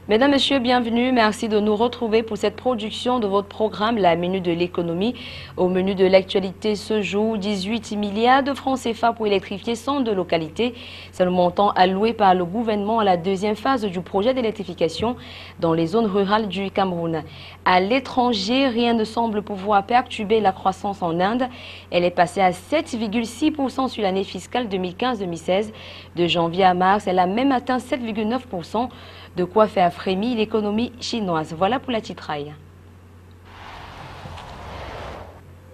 Mesdames, Messieurs, bienvenue. Merci de nous retrouver pour cette production de votre programme, la Minute de l'économie. Au menu de l'actualité ce jour, 18 milliards de francs CFA pour électrifier 102 localités. C'est le montant alloué par le gouvernement à la deuxième phase du projet d'électrification dans les zones rurales du Cameroun. À l'étranger, rien ne semble pouvoir perturber la croissance en Inde. Elle est passée à 7,6% sur l'année fiscale 2015-2016. De janvier à mars, elle a même atteint 7,9%. De quoi faire frémir l'économie chinoise. Voilà pour la titraille.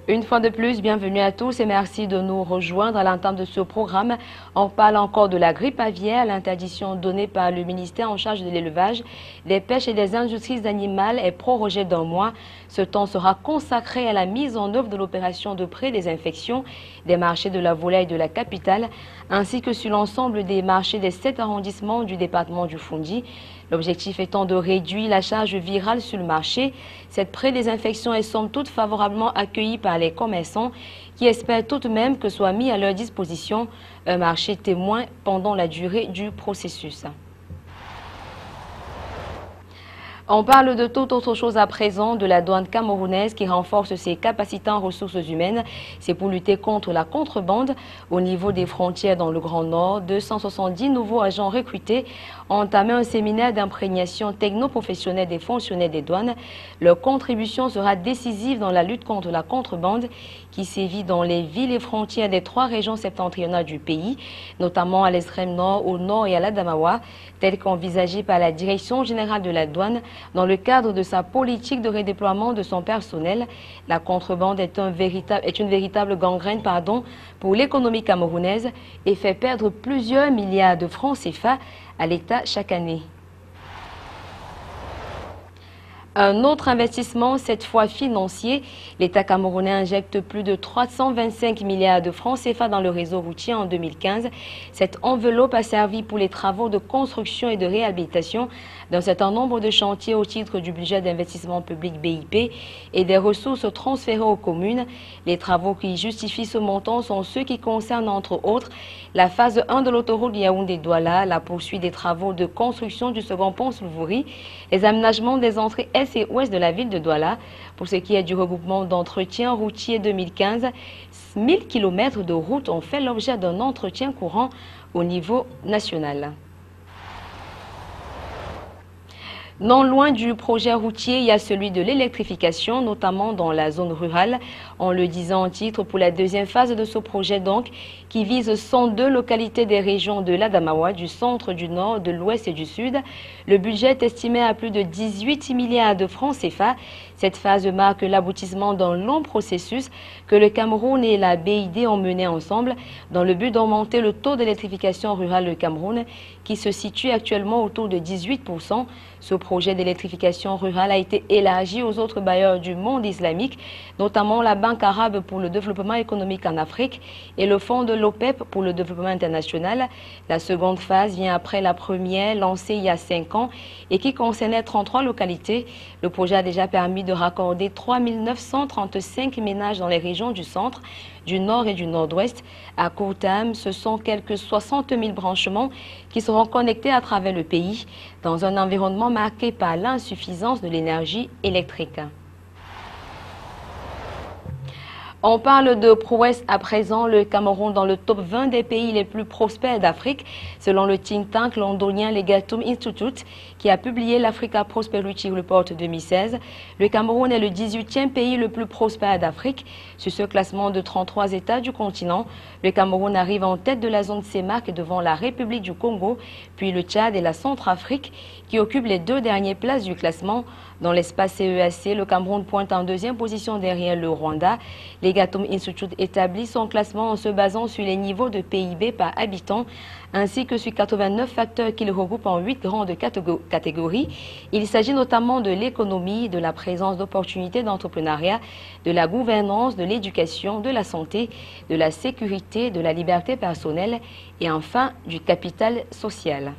Une fois de plus, bienvenue à tous et merci de nous rejoindre à l'entame de ce programme. On parle encore de la grippe aviaire, l'interdiction donnée par le ministère en charge de l'élevage, des pêches et des industries animales est prorogée d'un mois. Ce temps sera consacré à la mise en œuvre de l'opération de pré-désinfection des marchés de la volaille de la capitale, ainsi que sur l'ensemble des marchés des 7 arrondissements du département du Fondi. L'objectif étant de réduire la charge virale sur le marché. Cette pré-désinfection est somme toute favorablement accueillie par les commerçants qui espèrent tout de même que soit mis à leur disposition un marché témoin pendant la durée du processus. On parle de toute autre chose à présent, de la douane camerounaise qui renforce ses capacités en ressources humaines. C'est pour lutter contre la contrebande. Au niveau des frontières dans le Grand Nord, 270 nouveaux agents recrutés ont entamé un séminaire d'imprégnation techno-professionnelle des fonctionnaires des douanes. Leur contribution sera décisive dans la lutte contre la contrebande qui sévit dans les villes et frontières des 3 régions septentrionales du pays, notamment à l'extrême nord, au nord et à l'Adamawa, tel qu'envisagé par la Direction générale de la douane dans le cadre de sa politique de redéploiement de son personnel. La contrebande est une véritable gangrène pour l'économie camerounaise et fait perdre plusieurs milliards de francs CFA à l'État chaque année. Un autre investissement, cette fois financier, l'État camerounais injecte plus de 325 milliards de francs CFA dans le réseau routier en 2015. Cette enveloppe a servi pour les travaux de construction et de réhabilitation d'un certain nombre de chantiers au titre du budget d'investissement public BIP et des ressources transférées aux communes. Les travaux qui justifient ce montant sont ceux qui concernent entre autres la phase 1 de l'autoroute Yaoundé-Douala, la poursuite des travaux de construction du second pont Souvouri, les aménagements des entrées est et ouest de la ville de Douala. Pour ce qui est du regroupement d'entretien routier 2015, 1000 km de routes ont fait l'objet d'un entretien courant au niveau national. Non loin du projet routier, il y a celui de l'électrification, notamment dans la zone rurale. On le disait en titre, pour la deuxième phase de ce projet donc, qui vise 102 localités des régions de l'Adamawa, du centre, du nord, de l'ouest et du sud. Le budget est estimé à plus de 18 milliards de francs CFA. Cette phase marque l'aboutissement d'un long processus que le Cameroun et la BID ont mené ensemble dans le but d'augmenter le taux d'électrification rurale du Cameroun qui se situe actuellement autour de 18%. Ce projet d'électrification rurale a été élargi aux autres bailleurs du monde islamique, notamment la Banque arabe pour le développement économique en Afrique et le Fonds de l'OPEP pour le développement international. La seconde phase vient après la première, lancée il y a 5 ans et qui concernait 33 localités. Le projet a déjà permis de raccorder 3 935 ménages dans les régions du centre, du nord et du nord-ouest. À court terme, ce sont quelques 60 000 branchements qui seront connectés à travers le pays dans un environnement marqué par l'insuffisance de l'énergie électrique. On parle de prouesse à présent, le Cameroun dans le top 20 des pays les plus prospères d'Afrique, selon le think tank londonien Legatum Institute, qui a publié l'Africa Prosperity Report 2016. Le Cameroun est le 18e pays le plus prospère d'Afrique. Sur ce classement de 33 États du continent, le Cameroun arrive en tête de la zone CEMAC devant la République du Congo, puis le Tchad et la Centrafrique, qui occupent les 2 dernières places du classement. Dans l'espace CEAC, le Cameroun pointe en 2e position derrière le Rwanda. Legatum Institute établit son classement en se basant sur les niveaux de PIB par habitant, ainsi que sur 89 facteurs qu'il regroupe en 8 grandes catégories. Il s'agit notamment de l'économie, de la présence d'opportunités d'entrepreneuriat, de la gouvernance, de l'éducation, de la santé, de la sécurité, de la liberté personnelle et enfin du capital social.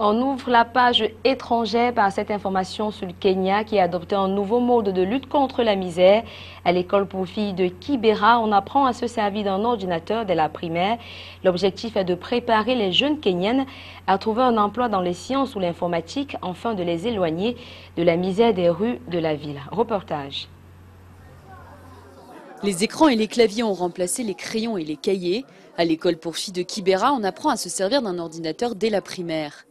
On ouvre la page étrangère par cette information sur le Kenya qui a adopté un nouveau mode de lutte contre la misère. À l'école pour filles de Kibera, on apprend à se servir d'un ordinateur dès la primaire. L'objectif est de préparer les jeunes Kenyanes à trouver un emploi dans les sciences ou l'informatique afin de les éloigner de la misère des rues de la ville. Reportage. Les écrans et les claviers ont remplacé les crayons et les cahiers. À l'école pour filles de Kibera, on apprend à se servir d'un ordinateur dès la primaire.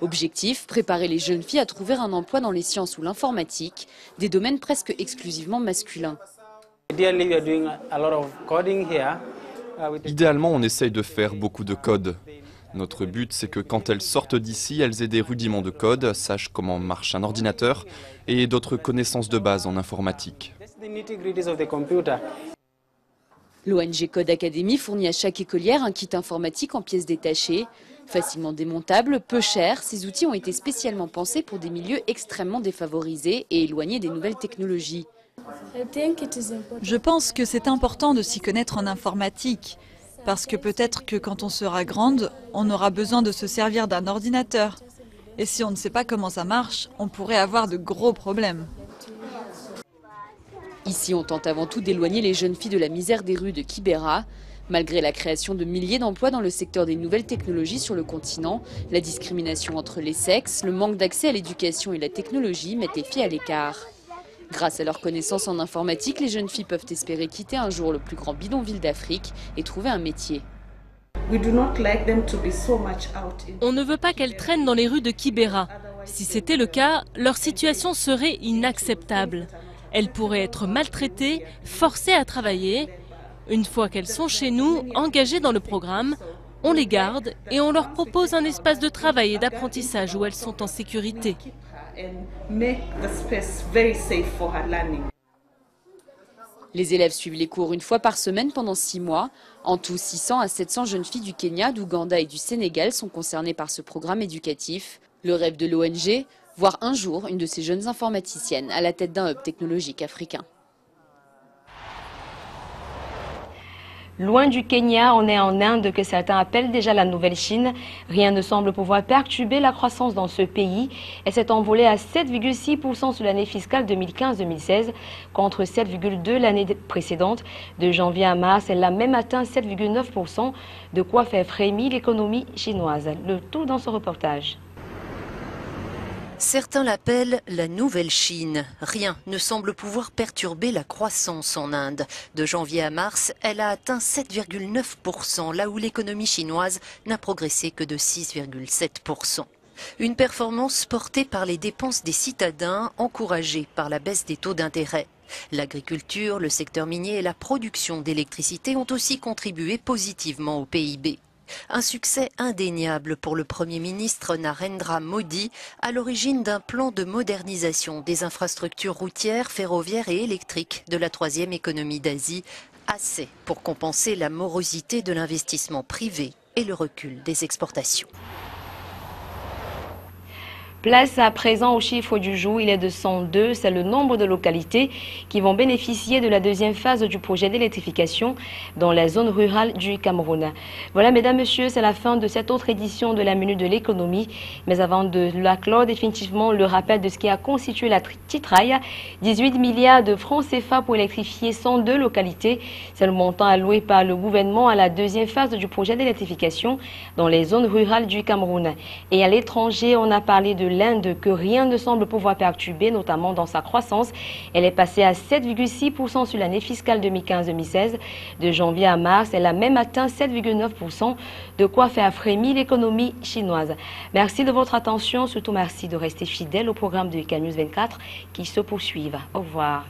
Objectif, préparer les jeunes filles à trouver un emploi dans les sciences ou l'informatique, des domaines presque exclusivement masculins. Idéalement, on essaye de faire beaucoup de code. Notre but, c'est que quand elles sortent d'ici, elles aient des rudiments de code, sachent comment marche un ordinateur et d'autres connaissances de base en informatique. L'ONG Code Academy fournit à chaque écolière un kit informatique en pièces détachées. Facilement démontable, peu cher, ces outils ont été spécialement pensés pour des milieux extrêmement défavorisés et éloignés des nouvelles technologies. Je pense que c'est important de s'y connaître en informatique, parce que peut-être que quand on sera grande, on aura besoin de se servir d'un ordinateur. Et si on ne sait pas comment ça marche, on pourrait avoir de gros problèmes. Ici, on tente avant tout d'éloigner les jeunes filles de la misère des rues de Kibera. Malgré la création de milliers d'emplois dans le secteur des nouvelles technologies sur le continent, la discrimination entre les sexes, le manque d'accès à l'éducation et la technologie mettent les filles à l'écart. Grâce à leurs connaissances en informatique, les jeunes filles peuvent espérer quitter un jour le plus grand bidonville d'Afrique et trouver un métier. On ne veut pas qu'elles traînent dans les rues de Kibera. Si c'était le cas, leur situation serait inacceptable. Elles pourraient être maltraitées, forcées à travailler. Une fois qu'elles sont chez nous, engagées dans le programme, on les garde et on leur propose un espace de travail et d'apprentissage où elles sont en sécurité. Les élèves suivent les cours une fois par semaine pendant 6 mois. En tout, 600 à 700 jeunes filles du Kenya, d'Ouganda et du Sénégal sont concernées par ce programme éducatif. Le rêve de l'ONG, voir un jour une de ces jeunes informaticiennes à la tête d'un hub technologique africain. Loin du Kenya, on est en Inde que certains appellent déjà la nouvelle Chine. Rien ne semble pouvoir perturber la croissance dans ce pays. Elle s'est envolée à 7,6% sur l'année fiscale 2015-2016 contre 7,2% l'année précédente. De janvier à mars, elle a même atteint 7,9%, de quoi faire frémir l'économie chinoise. Le tout dans ce reportage. Certains l'appellent la nouvelle Chine. Rien ne semble pouvoir perturber la croissance en Inde. De janvier à mars, elle a atteint 7,9%, là où l'économie chinoise n'a progressé que de 6,7%. Une performance portée par les dépenses des citadins, encouragée par la baisse des taux d'intérêt. L'agriculture, le secteur minier et la production d'électricité ont aussi contribué positivement au PIB. Un succès indéniable pour le Premier ministre Narendra Modi, à l'origine d'un plan de modernisation des infrastructures routières, ferroviaires et électriques de la troisième économie d'Asie, assez pour compenser la morosité de l'investissement privé et le recul des exportations. Place à présent au chiffre du jour, il est de 102, c'est le nombre de localités qui vont bénéficier de la deuxième phase du projet d'électrification dans la zone rurale du Cameroun. Voilà, mesdames, messieurs, c'est la fin de cette autre édition de la Minute de l'économie. Mais avant de la clore définitivement, le rappel de ce qui a constitué la titraille, 18 milliards de francs CFA pour électrifier 102 localités. C'est le montant alloué par le gouvernement à la deuxième phase du projet d'électrification dans les zones rurales du Cameroun. Et à l'étranger, on a parlé de l'Inde que rien ne semble pouvoir perturber, notamment dans sa croissance. Elle est passée à 7,6% sur l'année fiscale 2015-2016. De janvier à mars, elle a même atteint 7,9%, de quoi faire frémir l'économie chinoise. Merci de votre attention, surtout merci de rester fidèle au programme de Canal 24 qui se poursuivent. Au revoir.